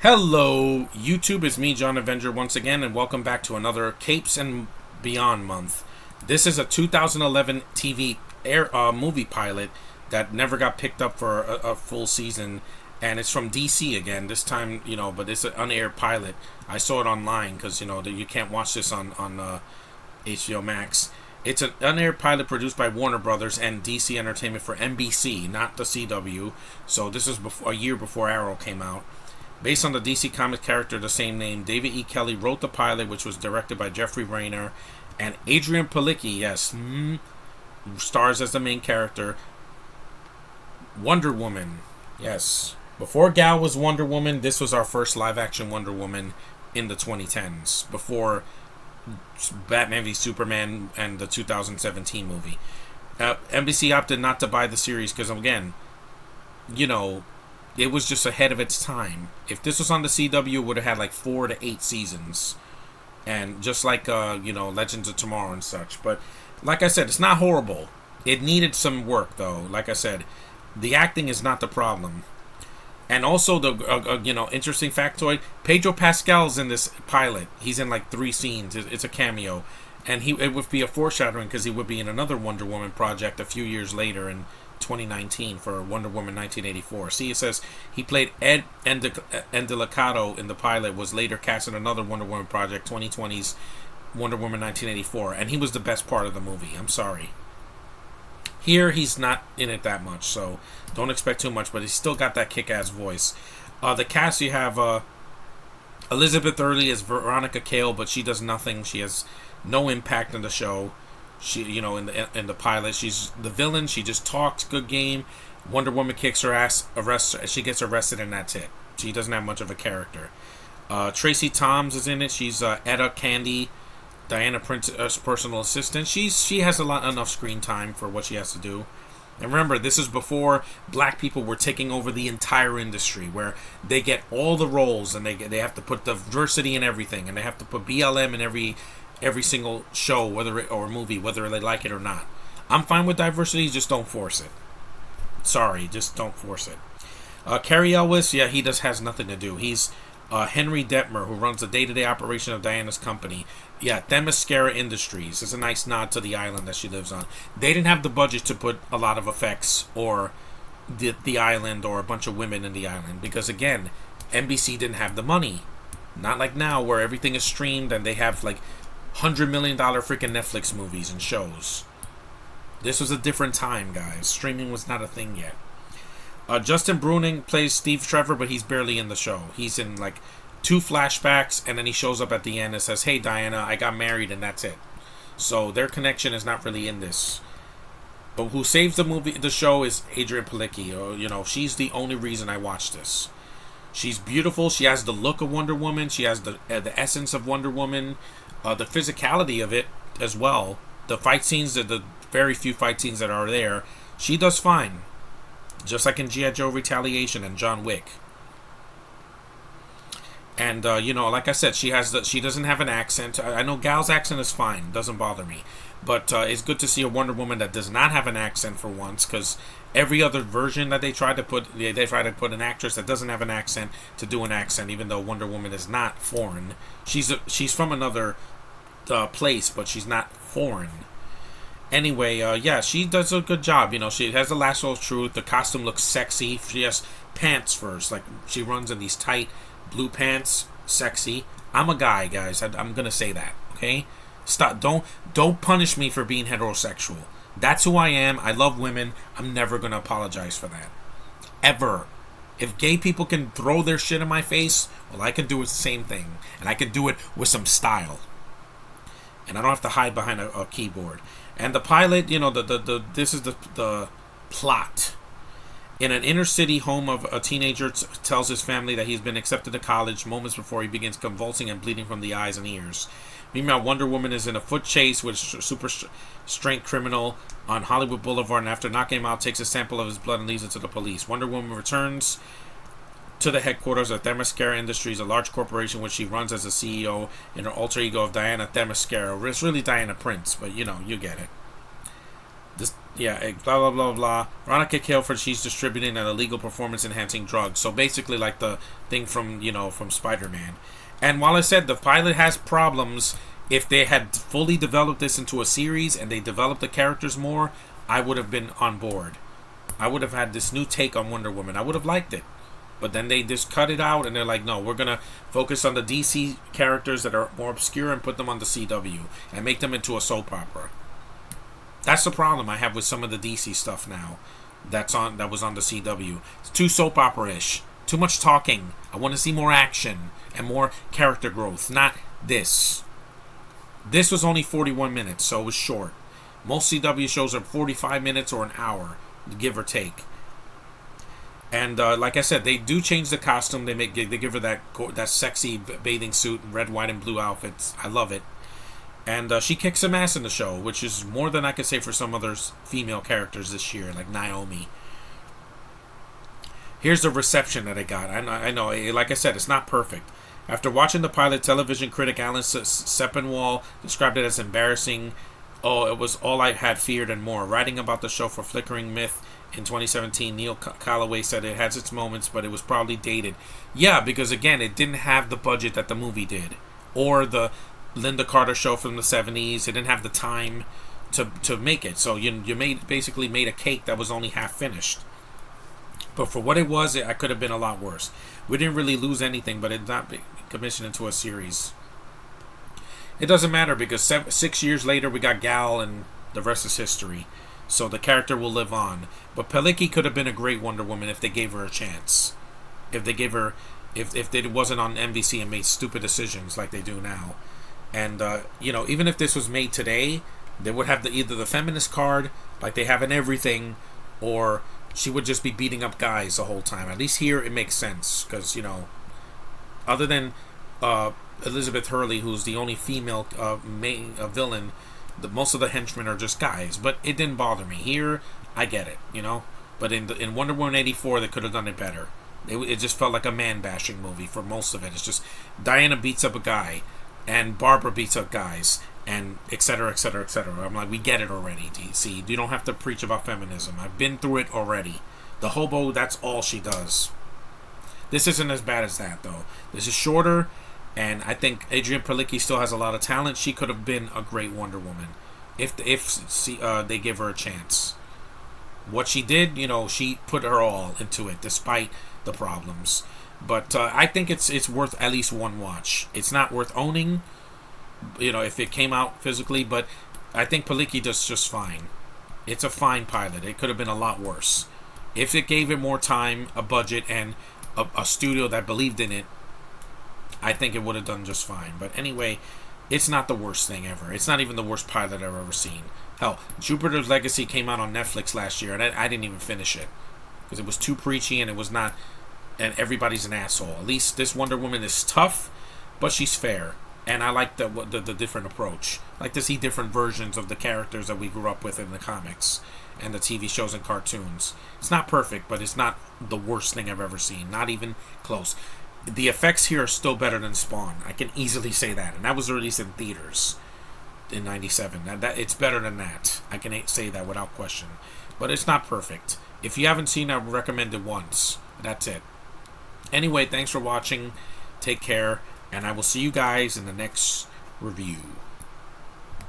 Hello, YouTube. It's me, John Avenger, once again, and welcome back to another Capes and Beyond month. This is a 2011 TV movie pilot that never got picked up for a full season, and it's from DC again. This time, but it's an unaired pilot. I saw it online because you can't watch this on HBO Max. It's an unaired pilot produced by Warner Brothers and DC Entertainment for NBC, not the CW. So this is a year before Arrow came out. Based on the DC Comics character of the same name, David E. Kelley wrote the pilot, which was directed by Jeffrey Rayner, and Adrianne Palicki, stars as the main character. Wonder Woman, yes. Before Gal was Wonder Woman, this was our first live-action Wonder Woman in the 2010s, before Batman v Superman and the 2017 movie. NBC opted not to buy the series because, again, it was just ahead of its time. If this was on the CW, it would have had like 4 to 8 seasons. And just like, Legends of Tomorrow and such. But, like I said, it's not horrible. It needed some work, though. Like I said, the acting is not the problem. And also, the interesting factoid, Pedro Pascal's in this pilot. He's in like 3 scenes. It's a cameo. And it would be a foreshadowing because he would be in another Wonder Woman project a few years later in 2019 for Wonder Woman 1984. See, it says he played Ed Endelicato in the pilot, was later cast in another Wonder Woman project, 2020's Wonder Woman 1984, and he was the best part of the movie. I'm sorry. Here, he's not in it that much, so don't expect too much, but he's still got that kick-ass voice. The cast, you have Elizabeth Early as Veronica Cale, but she does nothing. She has no impact on the show. She, in the pilot, she's the villain. She just talks, good game. Wonder Woman kicks her ass, arrests her, she gets arrested, and that's it. She doesn't have much of a character. Tracy Toms is in it. She's Etta Candy, Diana Prince's personal assistant. She has enough screen time for what she has to do. And remember, this is before black people were taking over the entire industry, where they get all the roles, and they have to put diversity in everything, and they have to put BLM in every single show, or movie, whether they like it or not. I'm fine with diversity, just don't force it. Sorry, just don't force it. Cary Elwes, he just has nothing to do. He's Henry Detmer, who runs the day-to-day operation of Diana's company. Themyscira Industries. It's a nice nod to the island that she lives on. They didn't have the budget to put a lot of effects or the island or a bunch of women in the island because, again, NBC didn't have the money. Not like now where everything is streamed and they have like $100 million freaking Netflix movies and shows. This was a different time, guys. Streaming was not a thing yet. Justin Bruning plays Steve Trevor, but he's barely in the show. He's in like 2 flashbacks, and then he shows up at the end and says, "Hey, Diana, I got married," and that's it. So their connection is not really in this. But who saves the show is Adrianne Palicki. She's the only reason I watch this. She's beautiful. She has the look of Wonder Woman. She has the essence of Wonder Woman. The physicality of it as well. The fight scenes, the very few fight scenes that are there, she does fine. Just like in G.I. Joe Retaliation and John Wick. And, like I said, she doesn't have an accent. I know Gal's accent is fine. Doesn't bother me. But it's good to see a Wonder Woman that does not have an accent for once, because every other version that they try to put an actress that doesn't have an accent to do an accent, even though Wonder Woman is not foreign. She's from another place, but she's not foreign. Anyway, she does a good job. She has the lasso of truth. The costume looks sexy. She has pants first. Like, she runs in these tight blue pants. Sexy. I'm a guy, guys. I'm going to say that, okay? Stop. Don't punish me for being heterosexual. That's who I am. I love women. I'm never going to apologize for that. Ever. If gay people can throw their shit in my face, well, I can do it the same thing. And I can do it with some style. And I don't have to hide behind a keyboard. And the pilot, this is the plot. In an inner city home of a teenager tells his family that he's been accepted to college moments before he begins convulsing and bleeding from the eyes and ears. Meanwhile, Wonder Woman is in a foot chase with a super strength criminal on Hollywood Boulevard, and after knocking him out, takes a sample of his blood and leaves it to the police. Wonder Woman returns to the headquarters of Themyscira Industries, a large corporation which she runs as a CEO in her alter ego of Diana Themyscira. It's really Diana Prince, but you get it. Yeah, blah blah blah blah. Veronica Kilford, she's distributing an illegal performance-enhancing drug. So basically, like the thing from from Spider-Man. And while I said the pilot has problems, if they had fully developed this into a series and they developed the characters more, I would have been on board. I would have had this new take on Wonder Woman. I would have liked it. But then they just cut it out and they're like, no, we're going to focus on the DC characters that are more obscure and put them on the CW and make them into a soap opera. That's the problem I have with some of the DC stuff now. That was on the CW. It's too soap opera-ish. Too much talking. I want to see more action and more character growth. Not this. This was only 41 minutes, so it was short. Most CW shows are 45 minutes or an hour, give or take. And like I said, they do change the costume. They give her that sexy bathing suit, red, white, and blue outfits. I love it. And she kicks some ass in the show, which is more than I could say for some other female characters this year, like Naomi. Here's the reception that I got. I know, like I said, it's not perfect. After watching the pilot, television critic Alan Sepinwall described it as embarrassing. Oh, it was all I had feared and more. Writing about the show for Flickering Myth in 2017, Neil Calloway said it has its moments, but it was probably dated. Yeah, because again, it didn't have the budget that the movie did. Or the Linda Carter show from the 70s. It didn't have the time to make it. So you basically made a cake that was only half finished. But for what it was, I could have been a lot worse. We didn't really lose anything, but it not be commissioned into a series. It doesn't matter because 6 years later we got Gal and the rest is history. So the character will live on. But Palicki could have been a great Wonder Woman if they gave her a chance. If they gave her, if it wasn't on NBC and made stupid decisions like they do now. And even if this was made today, they would have either the feminist card like they have in everything, or she would just be beating up guys the whole time. At least here it makes sense because other than Elizabeth Hurley, who's the only female main villain, most of the henchmen are just guys. But it didn't bother me. Here, I get it, But in Wonder Woman 84, they could have done it better. It just felt like a man-bashing movie for most of it. It's just Diana beats up a guy, and Barbara beats up guys, and etc., etc., etc. I'm like, we get it already, DC. You don't have to preach about feminism. I've been through it already. The hobo, that's all she does. This isn't as bad as that, though. This is shorter, and I think Adrianne Palicki still has a lot of talent. She could have been a great Wonder Woman if they give her a chance. What she did, she put her all into it, despite the problems. But I think it's worth at least one watch. It's not worth owning, if it came out physically, but I think Palicki does just fine. It's a fine pilot. It could have been a lot worse. If it gave it more time, a budget, and a studio that believed in it, I think it would have done just fine. But anyway, it's not the worst thing ever. It's not even the worst pilot I've ever seen. Hell, Jupiter's Legacy came out on Netflix last year, and I didn't even finish it because it was too preachy and it was not. And everybody's an asshole. At least this Wonder Woman is tough, but she's fair. And I like the different approach. I like to see different versions of the characters that we grew up with in the comics and the TV shows and cartoons. It's not perfect, but it's not the worst thing I've ever seen. Not even close. The effects here are still better than Spawn. I can easily say that. And that was released in theaters in 97. That it's better than that. I can say that without question. But it's not perfect. If you haven't seen it, I would recommend it once. That's it. Anyway, thanks for watching. Take care. And I will see you guys in the next review.